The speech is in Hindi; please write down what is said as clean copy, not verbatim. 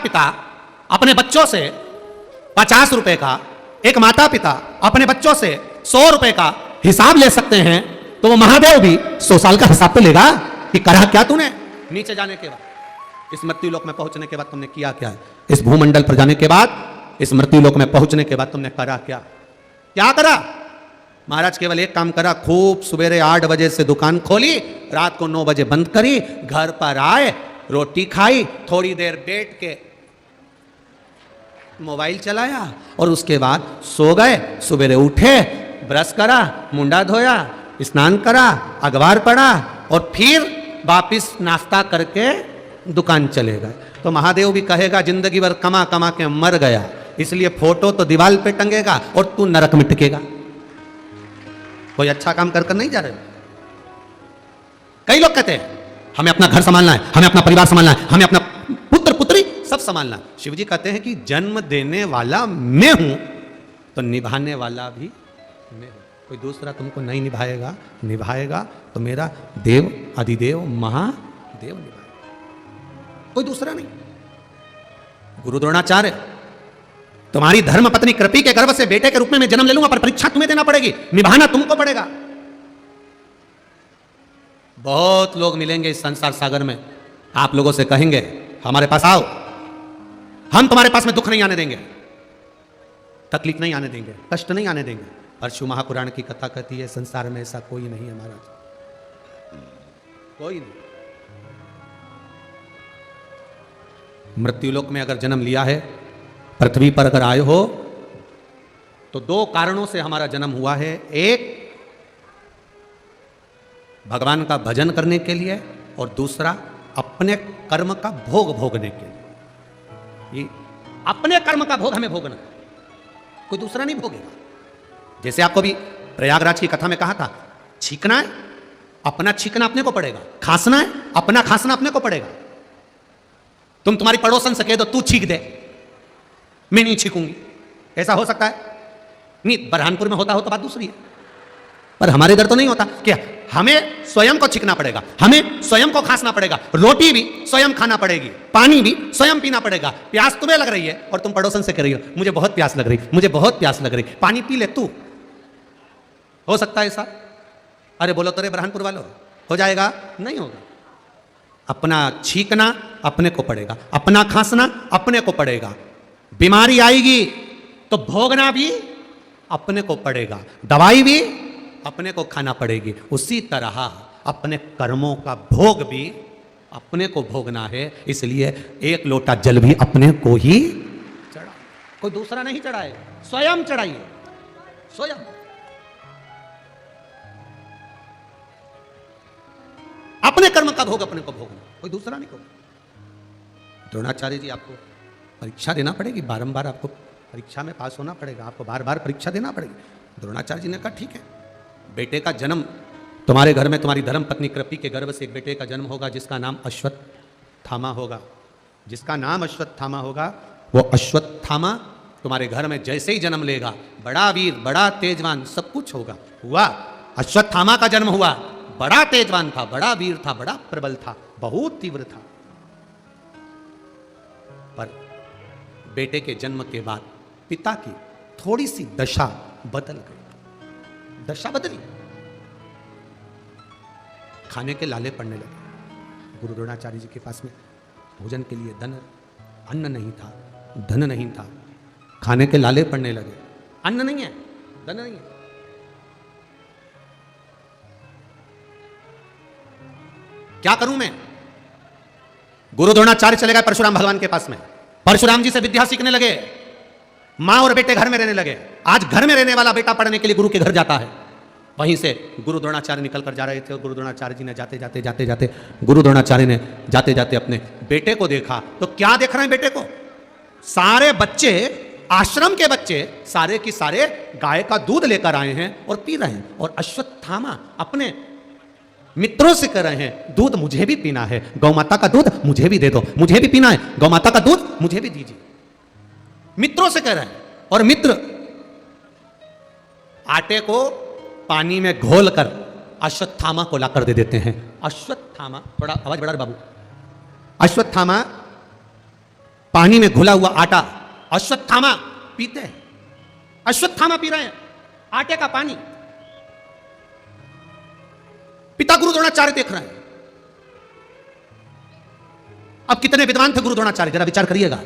पिता अपने बच्चों से 50 रुपए का, एक माता पिता अपने बच्चों से 100 रुपए का हिसाब ले सकते हैं, तो वो महादेव भी 100 साल का हिसाब तो लेगा कि करा क्या तूने। नीचे जाने के बाद, इस मृत्युलोक में पहुंचने के बाद तुमने किया क्या है, इस भूमंडल पर जाने के बाद, इस मृत्युलोक में पहुंचने के बाद तुमने करा क्या, क्या करा। महाराज केवल एक काम करा, खूब सवेरे 8 बजे से दुकान खोली, रात को 9 बजे बंद करी, घर पर आए, रोटी खाई, थोड़ी देर बैठ के मोबाइल चलाया और उसके बाद सो गए। सवेरे उठे, ब्रश करा, मुंडा धोया, स्नान करा, अखबार पढ़ा और फिर वापिस नाश्ता करके दुकान चले गए। तो महादेव भी कहेगा जिंदगी भर कमा कमा के मर गया, इसलिए फोटो तो दीवार पे टंगेगा और तू नरक में टिकेगा। कोई अच्छा काम कर नहीं जा रहे। कई लोग कहते हैं हमें अपना घर संभालना है, हमें अपना परिवार संभालना है, हमें अपना पुत्र पुत्री सब संभालना है। शिव जी कहते हैं कि जन्म देने वाला मैं हूं तो निभाने वाला भी मैं हूं। कोई दूसरा तुमको नहीं निभाएगा तो मेरा देव अधिदेव महादेव निभाएगा, कोई दूसरा नहीं। गुरु द्रोणाचार्य, तुम्हारी धर्म पत्नी कृपी के गर्भ से बेटे के रूप में मैं जन्म ले लूंगा, पर परीक्षा तुम्हें देना पड़ेगी, निभाना तुमको पड़ेगा। बहुत लोग मिलेंगे इस संसार सागर में, आप लोगों से कहेंगे हमारे पास आओ, हम तुम्हारे पास में दुख नहीं आने देंगे, तकलीफ नहीं आने देंगे, कष्ट नहीं आने देंगे। और शिव महापुराण की कथा कहती है संसार में ऐसा कोई नहीं है महाराज, कोई नहीं। मृत्युलोक में अगर जन्म लिया है, पृथ्वी पर अगर आए हो, तो 2 कारणों से हमारा जन्म हुआ है। एक, भगवान का भजन करने के लिए, और दूसरा अपने कर्म का भोग भोगने के लिए। ये अपने कर्म का भोग हमें भोगना, कोई दूसरा नहीं भोगेगा। जैसे आपको भी प्रयागराज की कथा में कहा था, छींकना है अपना छींकना अपने को पड़ेगा, खांसना है अपना खांसना अपने को पड़ेगा। तुम तुम्हारी पड़ोसन से कह दो तू छींक दे, मैं नहीं छींकूंगी, ऐसा हो सकता है? नहीं, बरहानपुर में होता हो तो बात दूसरी है, पर हमारे इधर तो नहीं होता। क्या हमें स्वयं को छींकना पड़ेगा, हमें स्वयं को खांसना पड़ेगा, रोटी भी स्वयं खाना पड़ेगी, पानी भी स्वयं पीना पड़ेगा। प्यास तुम्हें लग रही है और तुम पड़ोसन से कह रही हो मुझे बहुत प्यास लग रही, मुझे बहुत प्यास लग रही, पानी पी ले तू। हो सकता है ऐसा? अरे बोलो तो रे बरहानपुर वालों, हो जाएगा? नहीं होगा। अपना छींकना अपने को पड़ेगा, अपना खांसना अपने को पड़ेगा। बीमारी आएगी तो भोगना भी अपने को पड़ेगा, दवाई भी अपने को खाना पड़ेगी। उसी तरह अपने कर्मों का भोग भी अपने को भोगना है, इसलिए 1 लोटा जल भी अपने को ही चढ़ा, कोई दूसरा नहीं चढ़ाए, स्वयं चढ़ाइए, स्वयं। अपने कर्म का भोग अपने को भोगना, कोई दूसरा नहीं भोगना। द्रोणाचार्य जी, आपको परीक्षा देना पड़ेगी, बारंबार आपको परीक्षा में पास होना पड़ेगा, आपको बार बार परीक्षा देना पड़ेगी। द्रोणाचार्य जी ने कहा ठीक है, बेटे का जन्म तुम्हारे घर में, तुम्हारी धर्म पत्नी कृपी के गर्भ से एक बेटे का जन्म होगा जिसका नाम अश्वत्थामा होगा। जिसका नाम अश्वत्थामा होगा, वो अश्वत्थामा तुम्हारे घर में जैसे ही जन्म लेगा, बड़ा वीर, बड़ा तेजवान, सब कुछ होगा। हुआ, अश्वत्थामा का जन्म हुआ, बड़ा तेजवान था, बड़ा वीर था, बड़ा प्रबल था, बहुत तीव्र था। पर बेटे के जन्म के बाद पिता की थोड़ी सी दशा बदल गई, दशा बदली, खाने के लाले पड़ने लगे। गुरु द्रोणाचार्य जी के पास में भोजन के लिए अन्न नहीं था, धन नहीं था, खाने के लाले पड़ने लगे। अन्न नहीं है, धन नहीं है, क्या करूं मैं? गुरु द्रोणाचार्य चले गए परशुराम भगवान के पास में, परशुराम जी से विद्या सीखने लगे, मां और बेटे घर में रहने लगे। आज घर में रहने वाला बेटा पढ़ने के लिए गुरु के घर जाता है। वहीं से गुरु द्रोणाचार्य निकल कर जा रहे थे, और गुरु द्रोणाचार्य जी ने जाते जाते गुरु द्रोणाचार्य ने जाते जाते अपने बेटे को देखा। तो क्या देख रहे हैं बेटे को? सारे बच्चे, आश्रम के बच्चे सारे की सारे गाय का दूध लेकर आए हैं और पी रहे हैं, और अश्वत्थामा अपने मित्रों से कह रहे हैं दूध मुझे भी पीना है, गौ माता का दूध मुझे भी दे दो, मुझे भी पीना है, गौ माता का दूध मुझे भी दीजिए। मित्रों से कह रहे हैं, और मित्र आटे को पानी में घोलकर अश्वत्थामा को लाकर दे देते हैं। अश्वत्थामा, थोड़ा आवाज बढ़ा बाबू। अश्वत्थामा पानी में घुला हुआ आटा अश्वत्थामा पीते हैं, अश्वत्थामा पी रहे हैं आटे का पानी। पिता गुरु द्रोणाचार्य देख रहे हैं। अब कितने विद्वान थे गुरु द्रोणाचार्य, जरा विचार करिएगा।